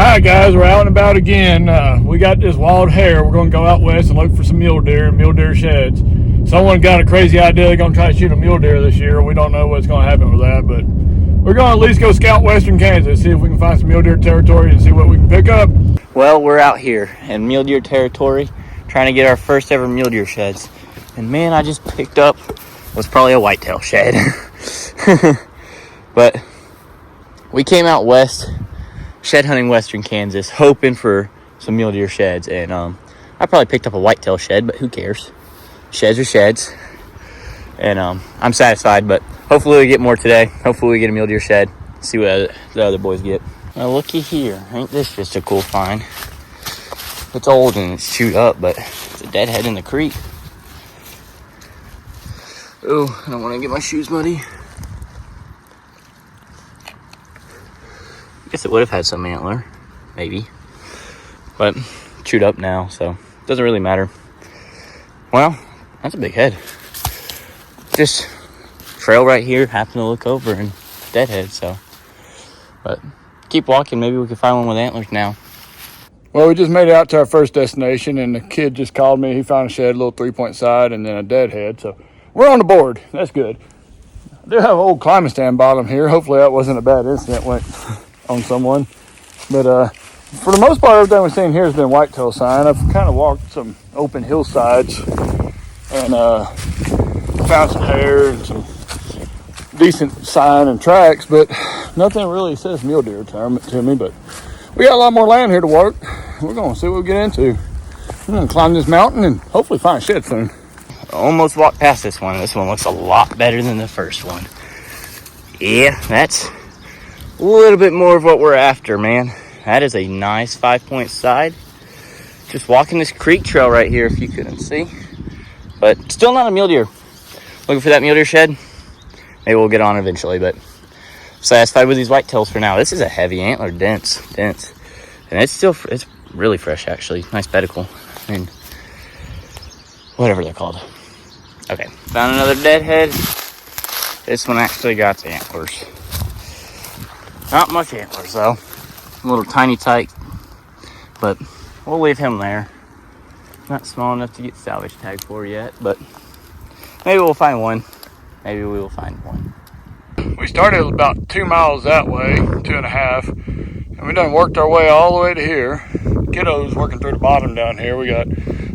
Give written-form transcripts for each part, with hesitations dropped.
Alright guys, we're out and about again. We got this wild hare. We're going to go out west and look for some mule deer and mule deer sheds. Someone got a crazy idea they're going to try to shoot a mule deer this year. We don't know what's going to happen with that, but we're going to at least go scout western Kansas, see if we can find some mule deer territory and see what we can pick up. Well, we're out here in mule deer territory trying to get our first ever mule deer sheds. And man, I just picked up was probably a whitetail shed. But we came out west shed hunting western Kansas hoping for some mule deer sheds, and I probably picked up a whitetail shed, but who cares? Sheds are sheds, and I'm satisfied, but hopefully we get more today. Hopefully we get a mule deer shed, see what the other boys get. Now looky here, ain't this just a cool find? It's old and it's chewed up, but it's a deadhead in the creek. Oh, I don't want to get my shoes muddy. I guess it would have had some antler, maybe, but chewed up now, so it doesn't really matter. Well, that's a big head. Just trail right here, happen to look over and deadhead, so. But keep walking, maybe we can find one with antlers now. Well, we just made it out to our first destination, and the kid just called me. He found a shed, a little 3-point side, and then a deadhead, so we're on the board. That's good. I do have an old climbing stand bottom here. Hopefully that wasn't a bad incident went on someone, but for the most part everything we've seen here has been whitetail sign. I've kind of walked some open hillsides and found some hair and some decent sign and tracks, but nothing really says mule deer to me. But we got a lot more land here to work. We're gonna see what we get into. I'm gonna climb this mountain and hopefully find a shed soon. Almost walked past this one. This one looks a lot better than the first one. Yeah, that's a little bit more of what we're after, man. That is a nice 5-point side. Just walking this creek trail right here, if you couldn't see. But still not a mule deer. Looking for that mule deer shed. Maybe we'll get on eventually, but satisfied with these whitetails for now. This is a heavy antler, dense. And it's really fresh, actually. Nice pedicle. I mean, whatever they're called. Okay, found another deadhead. This one actually got the antlers. Not much antlers though. A little tiny tyke, but we'll leave him there. Not small enough to get salvage tag for yet, but maybe we'll find one. Maybe we will find one. We started about 2 miles that way, 2.5, and we done worked our way all the way to here. Kiddos working through the bottom down here. We got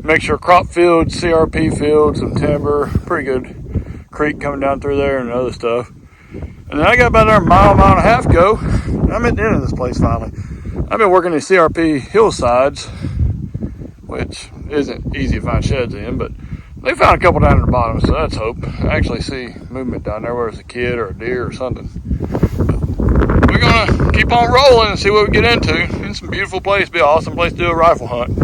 mixture of crop fields, CRP fields, some timber, pretty good creek coming down through there and other stuff. And then I got about another mile and a half go. I'm at the end of this place finally. I've been working these CRP hillsides, which isn't easy to find sheds in, but they found a couple down at the bottom, so that's hope. I actually see movement down there, whether it's a kid or a deer or something. But we're gonna keep on rolling and see what we get into. It's a beautiful place, be an awesome place to do a rifle hunt.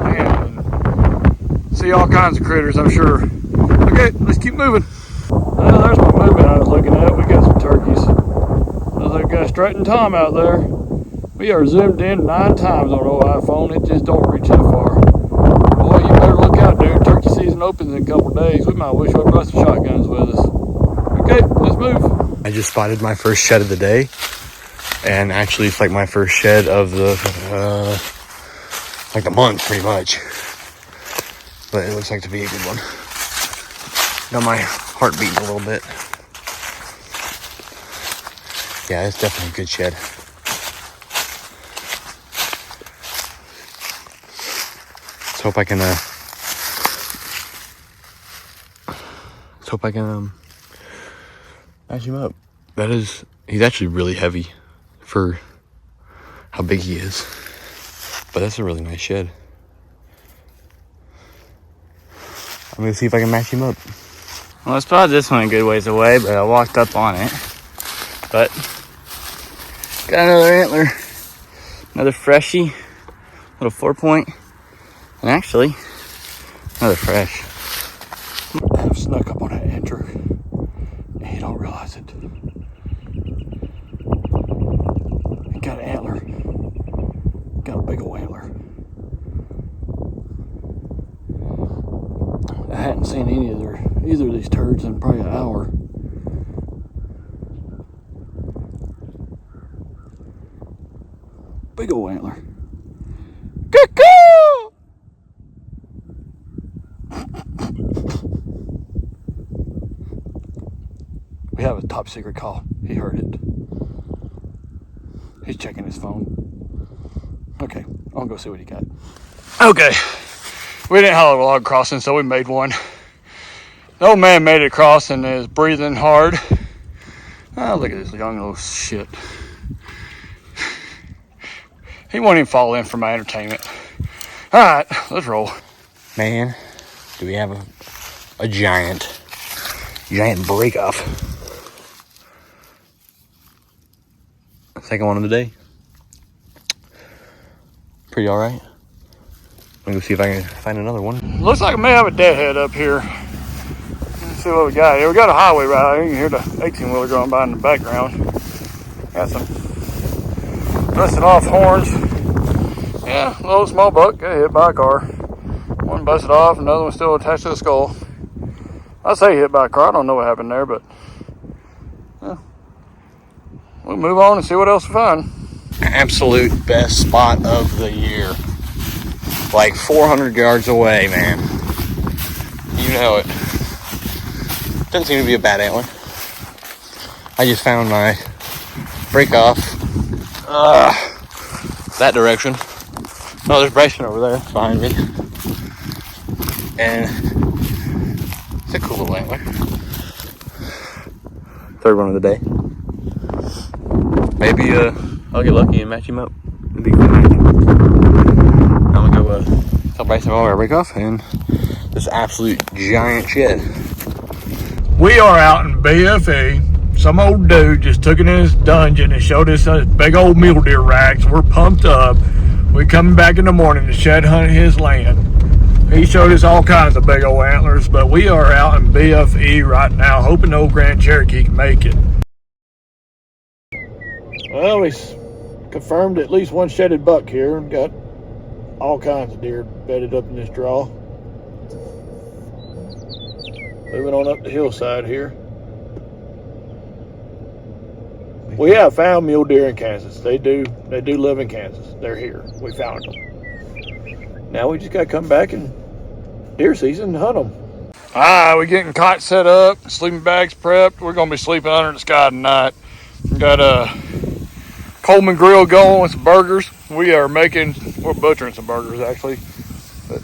Man, see all kinds of critters, I'm sure. Okay, let's keep moving. Well, there's my movement I was looking at. We got some turkeys. There's that guy strutting Tom out there. We are zoomed in 9 times on old iPhone. It just don't reach that far. Boy, you better look out, dude. Turkey season opens in a couple of days. We might wish we brought some shotguns with us. Okay, let's move. I just spotted my first shed of the day. And actually it's like my first shed of the like the month pretty much. But it looks like to be a good one. Got my heart beating a little bit. Yeah, it's definitely a good shed. Let's hope I can match him up. He's actually really heavy for how big he is. But that's a really nice shed. I'm gonna see if I can match him up. Well, I spotted this one a good ways away, but I walked up on it. But got another antler, another freshie, little 4-point, and actually another fresh. I've snuck up on that antler, and you don't realize it. It got an antler, got a big old antler. I hadn't seen either of these turds in probably an hour. Big old antler. Cuckoo! We have a top secret call. He heard it. He's checking his phone. Okay, I'll go see what he got. Okay, we didn't have a log crossing, so we made one. The old man made it across and is breathing hard. Oh, look at this young little shit. He won't even fall in for my entertainment. All right, let's roll. Man, do we have a giant break off. Second one of the day. Pretty all right. Let me go see if I can find another one. Looks like I may have a deadhead up here. Let's see what we got here. We got a highway right here. You can hear the 18-wheeler going by in the background. Got some busted off horns. Yeah, a little small buck got hit by a car. One busted off, another one still attached to the skull. I say hit by a car. I don't know what happened there, but yeah. We'll move on and see what else we find. Absolute best spot of the year. Like 400 yards away, man. You know it. Doesn't seem to be a bad antler. I just found my break off that direction. Oh, there's Bryson over there behind me. And it's a cool little antler. Third one of the day. Maybe I'll get lucky and match him up. It'd be a cool match. I'm gonna go tell Bryson about our break off and this absolute giant shed. We are out in BFE. Some old dude just took it in his dungeon and showed us a big old mule deer racks. We're pumped up. We coming back in the morning to shed hunt his land. He showed us all kinds of big old antlers, but we are out in BFE right now, hoping old Grand Cherokee can make it. Well, we confirmed at least one shedded buck here. Got all kinds of deer bedded up in this draw. Moving on up the hillside here. We have found mule deer in Kansas. They do live in Kansas. They're here. We found them. Now we just got to come back and deer season and hunt them. All right, we're getting cot set up, sleeping bags prepped. We're gonna be sleeping under the sky tonight. We got a Coleman grill going with some burgers. We're butchering some burgers actually, but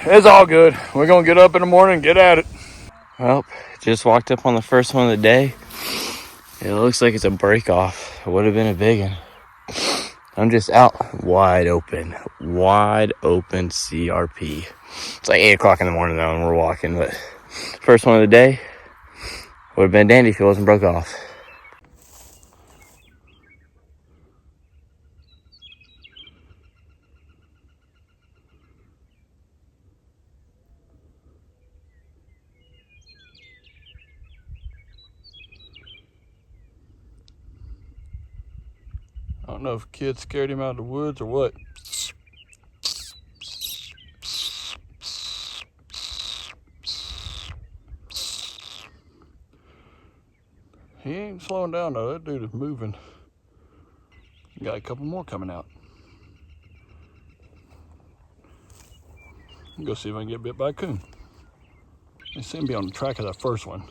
it's all good. We're gonna get up in the morning and get at it. Well, just walked up on the first one of the day. It looks like it's a break off. It would have been a big one. I'm just out wide open CRP. It's like 8 o'clock in the morning now and we're walking, but first one of the day would have been dandy if it wasn't broke off. I don't know if kids scared him out of the woods or what. He ain't slowing down though. That dude is moving. Got a couple more coming out. Go see if I can get bit by a coon. They seem to be on the track of that first one.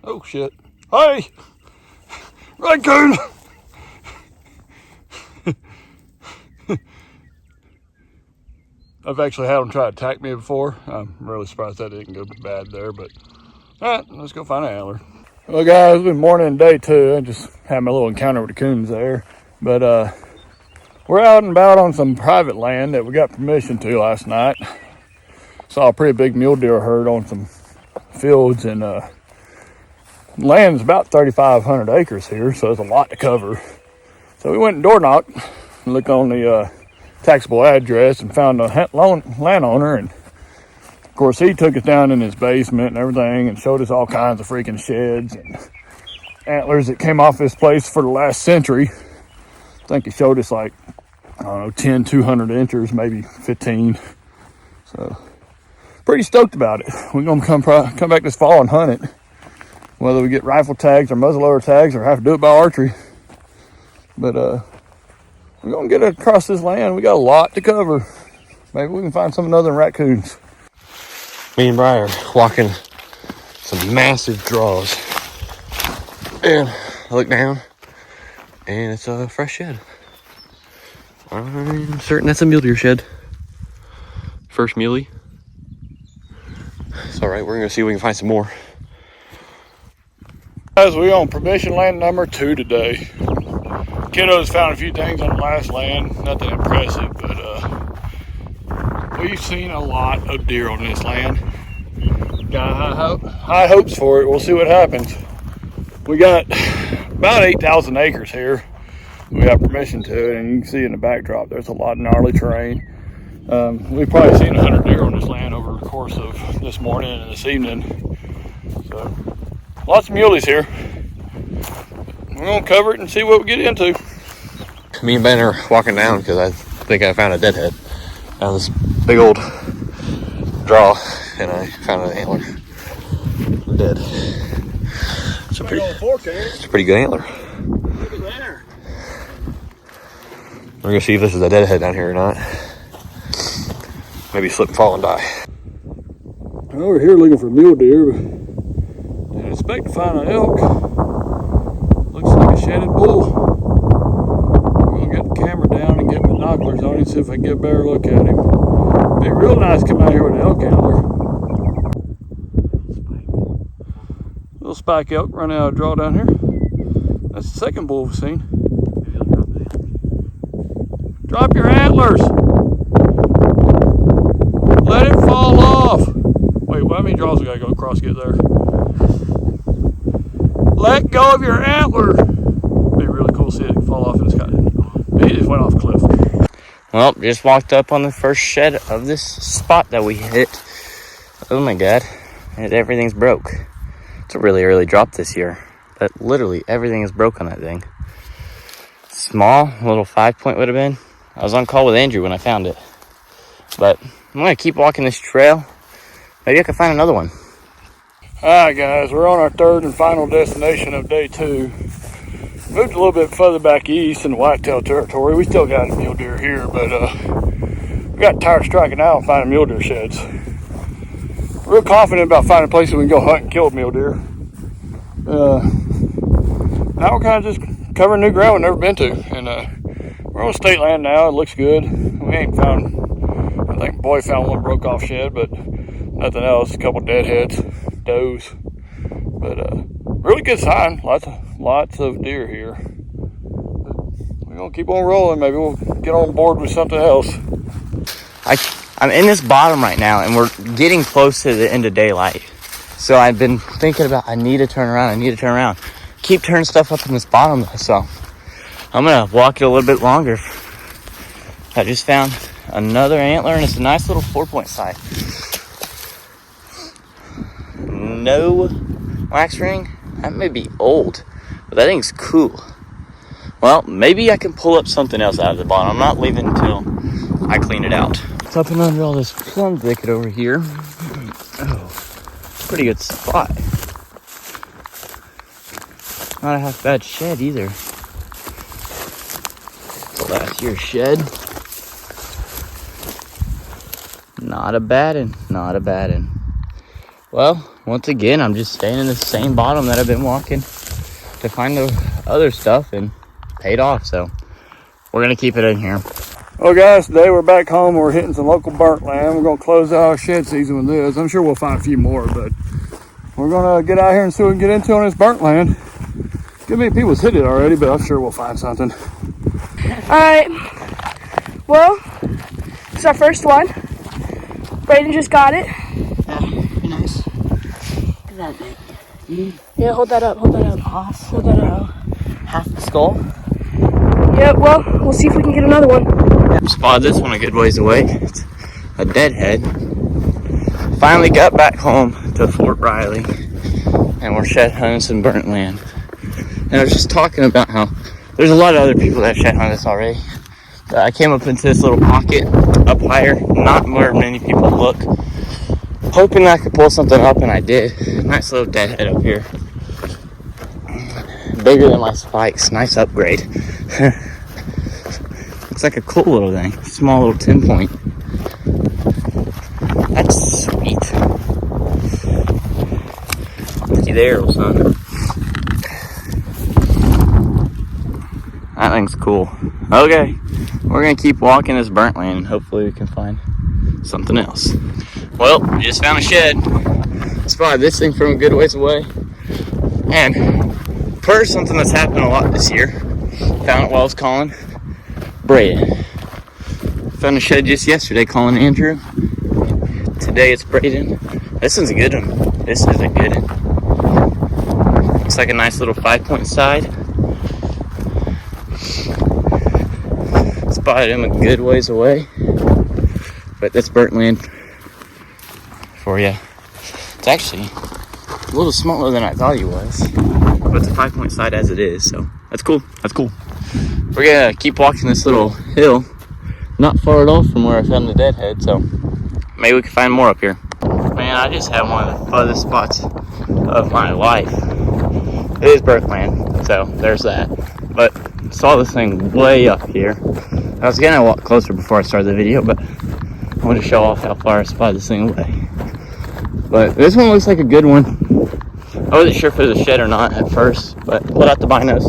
Oh shit. Hey! Raccoon! I've actually had them try to attack me before. I'm really surprised that didn't go bad there, but all right, let's go find an antler. Well guys, it's been morning and day two. I just had my little encounter with the coons there. But we're out and about on some private land that we got permission to last night. Saw a pretty big mule deer herd on some fields, and land's about 3,500 acres here, so there's a lot to cover. So we went and door knocked and looked on the taxable address and found a landowner, and of course he took us down in his basement and everything and showed us all kinds of freaking sheds and antlers that came off this place for the last century. I think he showed us like I don't know, 10, 200 inches, maybe 15. So pretty stoked about it. We're gonna come back this fall and hunt it. Whether we get rifle tags or muzzleloader tags or have to do it by archery. But we're gonna get across this land. We got a lot to cover. Maybe we can find something other than raccoons. Me and Brian are walking some massive draws. And I look down and it's a fresh shed. I'm certain that's a mule deer shed. First muley. It's alright, we're gonna see if we can find some more. Guys, we on permission land number 2 today. Kiddos found a few things on the last land, nothing impressive, but we've seen a lot of deer on this land. Got high hopes for it. We'll see what happens. We got about 8,000 acres here. We have permission to it, and you can see in the backdrop there's a lot of gnarly terrain. We've probably seen 100 deer on this land over the course of this morning and this evening. So lots of muleys here. We're gonna cover it and see what we get into. Me and Ben are walking down because I think I found a deadhead out of this big old draw, and I found an antler. Dead. It's a pretty good antler. Look at there. We're gonna see if this is a deadhead down here or not. Maybe slip and fall and die. We're here looking for mule deer, but didn't expect to find an elk. Looks like a shedded bull. We're gonna get the camera down and get binoculars on him, see if I can get a better look at him. Be real nice to come out here with an elk antler. Little spike elk running out of draw down here. That's the second bull we've seen. Drop your antlers. Let it fall off. Wait, how many draws we gotta go across to get there? Let go of your antler. Be really cool to see it fall off in the sky. It just went off a cliff. Well, just walked up on the first shed of this spot that we hit. Oh my god, and everything's broke. It's a really early drop this year, but literally everything is broke on that thing. Small, little 5-point would have been. I was on call with Andrew when I found it. But I'm gonna keep walking this trail. Maybe I can find another one. Alright guys, we're on our third and final destination of day 2. Moved a little bit further back east in the whitetail territory. We still got a mule deer here, but we got tired of striking out and finding mule deer sheds. Real confident about finding places we can go hunt and kill a mule deer. Now we're kind of just covering new ground we've never been to, and we're on state land now. It looks good. We ain't found, I think boy found one broke off shed, but nothing else. A couple deadheads, does, but really good sign. Lots of deer here. But we're gonna keep on rolling. Maybe we'll get on board with something else. I'm in this bottom right now, and we're getting close to the end of daylight. So I've been thinking about, I need to turn around. Keep turning stuff up in this bottom though, so I'm gonna walk it a little bit longer. I just found another antler, and it's a nice little 4-point side. No wax ring. That may be old, but that thing's cool. Well, maybe I can pull up something else out of the bottom. I'm not leaving until I clean it out. It's up and under all this plum thicket over here. Oh, pretty good spot. Not a half bad shed either. The last year's shed. Not a bad one. Well, once again, I'm just staying in the same bottom that I've been walking to find the other stuff, and paid off. So we're gonna keep it in here. Well guys, today we're back home. We're hitting some local burnt land. We're gonna close out our shed season with this. I'm sure we'll find a few more, but we're gonna get out here and see what we can get into on this burnt land. Good many people's hit it already, but I'm sure we'll find something. Alright, well, it's our first one. Brayden just got it. Yeah, be nice. Look at that thing. Yeah, hold that up. Awesome. Hold that up. Half the skull. Yeah, well, we'll see if we can get another one. Spotted this one a good ways away. It's a deadhead. Finally got back home to Fort Riley, and we're shed hunting some burnt land. And I was just talking about how there's a lot of other people that shed hunted this already, I came up into this little pocket up higher, not where many people look, hoping I could pull something up, and I did. Nice little deadhead up here. Bigger than my spikes. Nice upgrade. Looks like a cool little thing. Small little 10 point. That's sweet. Looky there, old son. That thing's cool. Okay, we're gonna keep walking this burnt land and hopefully we can find something else. Well, we just found a shed. Spotted this thing from a good ways away. And per something that's happened a lot this year, found it while I was calling Braden. Found a shed just yesterday calling Andrew. Today it's Braden. This one's a good one. This is a good one. Looks like a nice little 5-point side. Spotted him a good ways away. But that's burnt land for you. It's actually a little smaller than I thought he was. But it's a 5-point side as it is, so that's cool. That's cool. We're gonna keep walking this little hill. Not far at all from where I found the deadhead, so maybe we can find more up here. Man, I just had one of the funnest spots of my life. It is burnt land, so there's that. But saw this thing way up here. I was gonna walk closer before I started the video, but I wanted to show off how far I spotted this thing away. But this one looks like a good one. I wasn't sure if it was a shed or not at first, but pulled out the binos,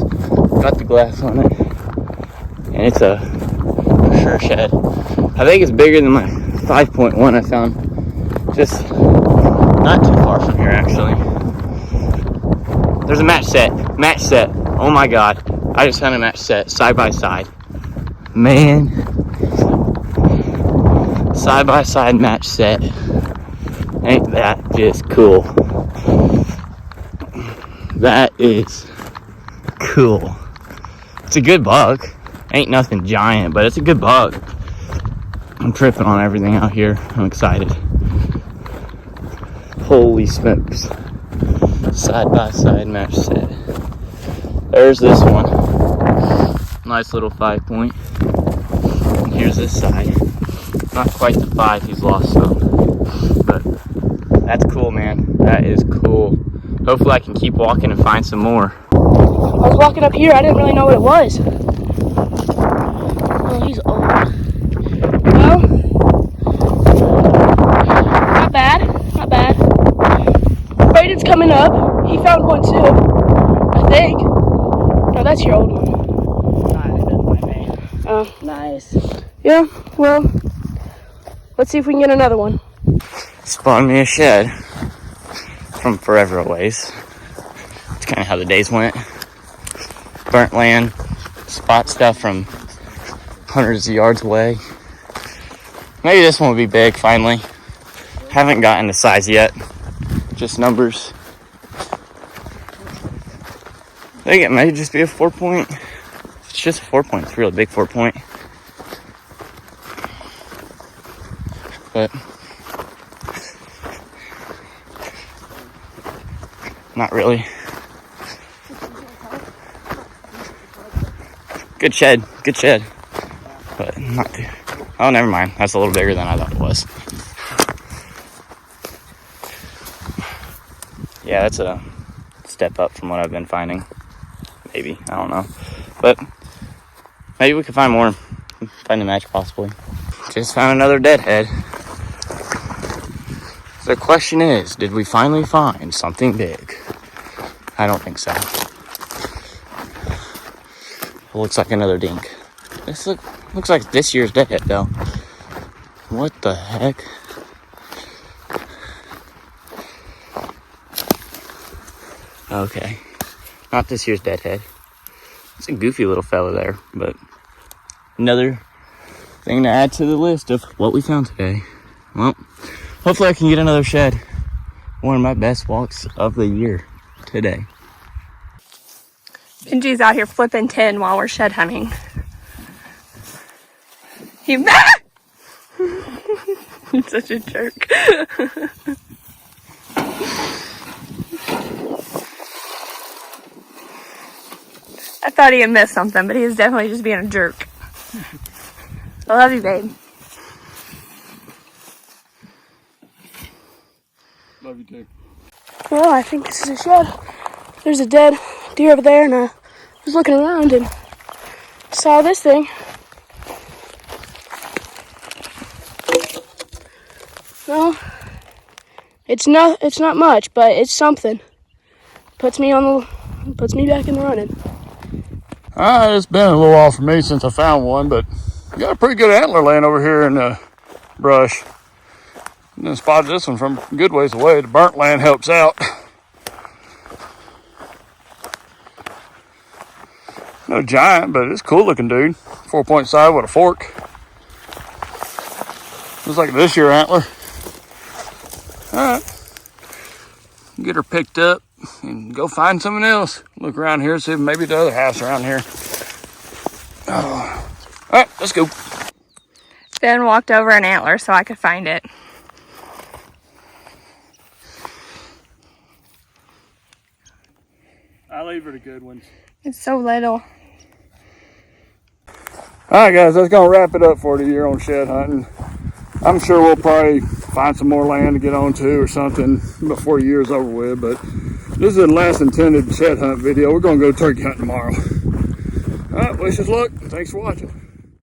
got the glass on it, and it's a for sure shed. I think it's bigger than my 5.1 I found just not too far from here actually. There's a match set. Oh my god. I just found a match set side by side. Man. Side by side match set. Ain't that just cool? That is cool. It's a good buck. Ain't nothing giant, but it's a good buck. I'm tripping on everything out here. I'm excited. Holy smokes. Side by side match set. There's this one. Nice little 5-point. And here's this side. Not quite the 5, he's lost some. But that's cool, man. That is cool. Hopefully I can keep walking and find some more. I was walking up here, I didn't really know what it was. Oh, he's old. Well, not bad, not bad. Braden's coming up. He found one too, I think. No, that's your old one. Oh. Nice. Yeah, well, let's see if we can get another one. Spawned me a shed from forever a ways. It's kind of how the days went. Burnt land, spot stuff from hundreds of yards away. Maybe this one will be big finally. Haven't gotten the size yet, just numbers. I think it may just be a 4-point. It's just a 4-point. It's a really big 4-point. But not really. Good shed. But not too. Oh, never mind. That's a little bigger than I thought it was. Yeah, that's a step up from what I've been finding. Maybe. I don't know. But maybe we can find more. Find a match possibly. Just found another deadhead. The question is, did we finally find something big? I don't think so. It looks like another dink. This looks like this year's deadhead though. What the heck? Okay. Not this year's deadhead. It's a goofy little fella there, but another thing to add to the list of what we found today. Well, hopefully I can get another shed. One of my best walks of the year today. Benji's out here flipping 10 while we're shed hunting. He's such a jerk. I thought he had missed something, but he was definitely just being a jerk. I love you, babe. Love you too. Well, I think this is a shed. There's a dead deer over there, and I was looking around and saw this thing. Well, it's not much, but it's something. Puts me back in the running. It's been a little while for me since I found one, but you got a pretty good antler laying over here in the brush. And then spotted this one from a good ways away. The burnt land helps out. No giant, but it's cool looking, dude. 4-point side with a fork. Looks like this year antler. Alright. Get her picked up and go find something else. Look around here, see if maybe the other half's around here. Oh. Alright, let's go. Ben walked over an antler so I could find it. I leave her the good ones. It's so little. Alright guys, that's going to wrap it up for the year on shed hunting. I'm sure we'll probably find some more land to get onto or something before the year's over with, but this is the last intended shed hunt video. We're going to go turkey hunting tomorrow. Alright, wish us luck. Thanks for watching.